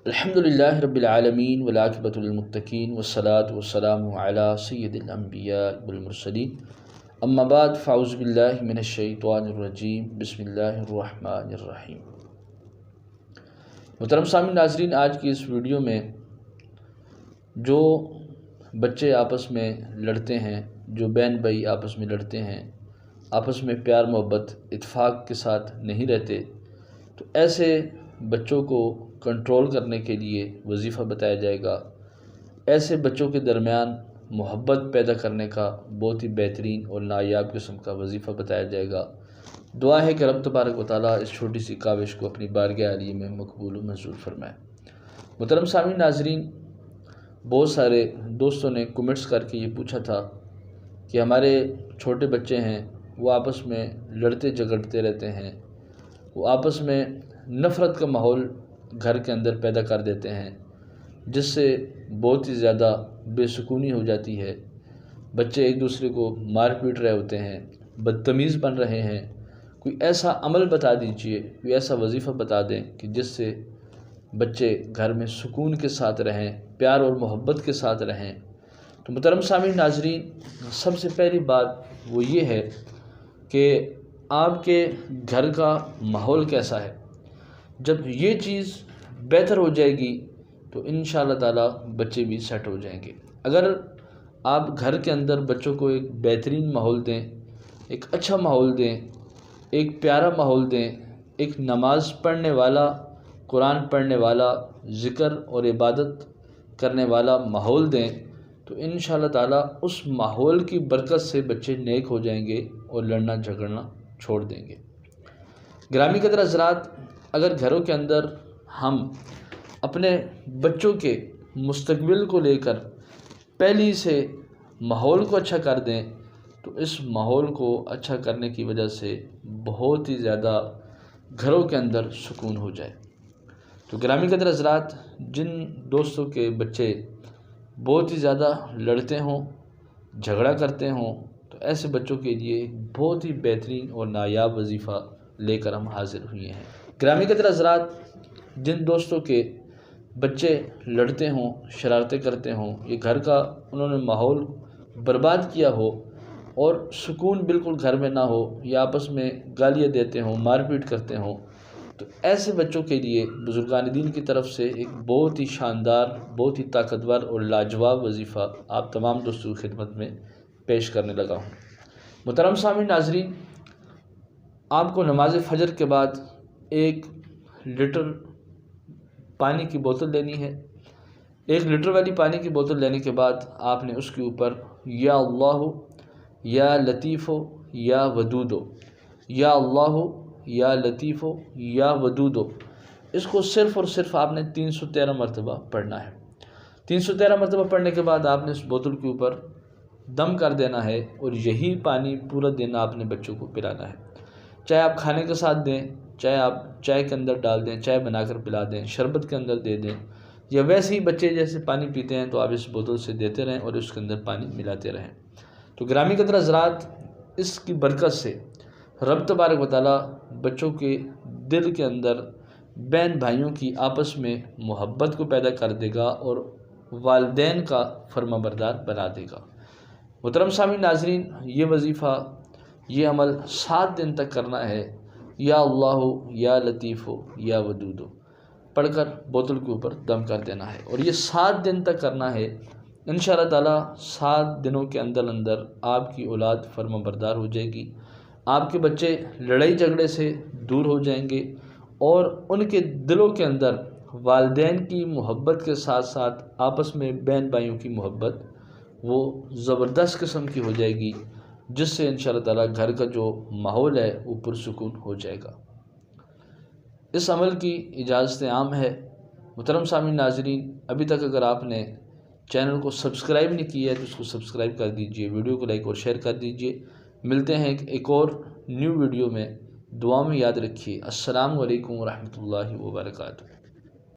الحمدللہ رب العالمین والعاقبۃ للمتقین والصلاة والسلام علی سید الانبیاء والمرسلین اما بعد فاعوذ باللہ من الشیطان الرجیم بسم اللہ الرحمن الرحیم۔ محترم سامعین ناظرین، آج کی اس ویڈیو میں جو بچے آپس میں لڑتے ہیں، جو بہن بھائی آپس میں لڑتے ہیں، آپس میں پیار محبت اتفاق کے ساتھ نہیں رہتے، تو ایسے بچوں کو کنٹرول کرنے کے لیے وظیفہ بتایا جائے گا۔ ایسے بچوں کے درمیان محبت پیدا کرنے کا بہت ہی بہترین اور نایاب قسم کا وظیفہ بتایا جائے گا۔ دعا ہے کہ رب تبارک و تعالیٰ اس چھوٹی سی کاوش کو اپنی بارگاہ عالیہ میں مقبول و منظور فرمائے۔ محترم سامعین ناظرین، بہت سارے دوستوں نے کمنٹس کر کے یہ پوچھا تھا کہ ہمارے چھوٹے بچے ہیں، وہ آپس میں لڑتے جھگڑتے رہتے ہیں، وہ آپس میں نفرت کا ماحول گھر کے اندر پیدا کر دیتے ہیں، جس سے بہت ہی زیادہ بے سکونی ہو جاتی ہے۔ بچے ایک دوسرے کو مار پیٹ رہے ہوتے ہیں، بدتمیز بن رہے ہیں۔ کوئی ایسا عمل بتا دیجئے، کوئی ایسا وظیفہ بتا دیں کہ جس سے بچے گھر میں سکون کے ساتھ رہیں، پیار اور محبت کے ساتھ رہیں۔ تو محترم سامعین ناظرین، سب سے پہلی بات وہ یہ ہے کہ آپ کے گھر کا ماحول کیسا ہے۔ جب یہ چیز بہتر ہو جائے گی تو انشاءاللہ تعالیٰ بچے بھی سیٹ ہو جائیں گے۔ اگر آپ گھر کے اندر بچوں کو ایک بہترین ماحول دیں، ایک اچھا ماحول دیں، ایک پیارا ماحول دیں، ایک نماز پڑھنے والا، قرآن پڑھنے والا، ذکر اور عبادت کرنے والا ماحول دیں، تو انشاءاللہ تعالیٰ اس ماحول کی برکت سے بچے نیک ہو جائیں گے اور لڑنا جھگڑنا چھوڑ دیں گے۔ گرامی قدر حضرات، اگر گھروں کے اندر ہم اپنے بچوں کے مستقبل کو لے کر پہلی سے ماحول کو اچھا کر دیں تو اس ماحول کو اچھا کرنے کی وجہ سے بہت ہی زیادہ گھروں کے اندر سکون ہو جائے۔ تو گرامی قدر حضرات، جن دوستوں کے بچے بہت ہی زیادہ لڑتے ہوں، جھگڑا کرتے ہوں، تو ایسے بچوں کے لیے بہت ہی بہترین اور نایاب وظیفہ لے کر ہم حاضر ہوئے ہیں۔ گرامی قدر حضرات، جن دوستوں کے بچے لڑتے ہوں، شرارتیں کرتے ہوں، یہ گھر کا انہوں نے ماحول برباد کیا ہو اور سکون بالکل گھر میں نہ ہو، یا آپس میں گالیاں دیتے ہوں، مار پیٹ کرتے ہوں، تو ایسے بچوں کے لیے بزرگان دین کی طرف سے ایک بہت ہی شاندار، بہت ہی طاقتور اور لاجواب وظیفہ آپ تمام دوستوں کی خدمت میں پیش کرنے لگا ہوں۔ محترم سامعین ناظرین، آپ کو نماز فجر کے بعد 1 لیٹر پانی کی بوتل لینی ہے۔ 1 لیٹر والی پانی کی بوتل لینے کے بعد آپ نے اس کے اوپر یا اللہ یا لطیف یا ودود، یا اللہ یا لطیف یا ودود، اس کو صرف اور صرف آپ نے 313 مرتبہ پڑھنا ہے۔ 313 مرتبہ پڑھنے کے بعد آپ نے اس بوتل کے اوپر دم کر دینا ہے، اور یہی پانی پورا دن آپ نے بچوں کو پلانا ہے۔ چاہے آپ کھانے کے ساتھ دیں، چاہے آپ چائے کے اندر ڈال دیں، چائے بنا کر پلا دیں، شربت کے اندر دے دیں، یا ویسے ہی بچے جیسے پانی پیتے ہیں تو آپ اس بوتل سے دیتے رہیں اور اس کے اندر پانی ملاتے رہیں۔ تو گرامی قدر حضرات، اس کی برکت سے رب تبارک و تعالیٰ بچوں کے دل کے اندر بہن بھائیوں کی آپس میں محبت کو پیدا کر دے گا اور والدین کا فرما بردار بنا دے گا۔ محترم سامعین ناظرین، یہ وظیفہ، یہ عمل 7 دن تک کرنا ہے۔ یا اللہ یا لطیف یا ودود پڑھ کر بوتل کے اوپر دم کر دینا ہے، اور یہ 7 دن تک کرنا ہے۔ انشاءاللہ تعالیٰ 7 دنوں کے اندر اندر آپ کی اولاد فرما بردار ہو جائے گی، آپ کے بچے لڑائی جھگڑے سے دور ہو جائیں گے، اور ان کے دلوں کے اندر والدین کی محبت کے ساتھ ساتھ آپس میں بہن بھائیوں کی محبت وہ زبردست قسم کی ہو جائے گی، جس سے انشاءاللہ تعالیٰ گھر کا جو ماحول ہے وہ پرسکون ہو جائے گا۔ اس عمل کی اجازت عام ہے۔ محترم سامعین ناظرین، ابھی تک اگر آپ نے چینل کو سبسکرائب نہیں کیا ہے تو اس کو سبسکرائب کر دیجئے، ویڈیو کو لائک اور شیئر کر دیجئے۔ ملتے ہیں ایک اور نیو ویڈیو میں، دعا میں یاد رکھیے۔ السلام علیکم ورحمۃ اللہ وبرکاتہ۔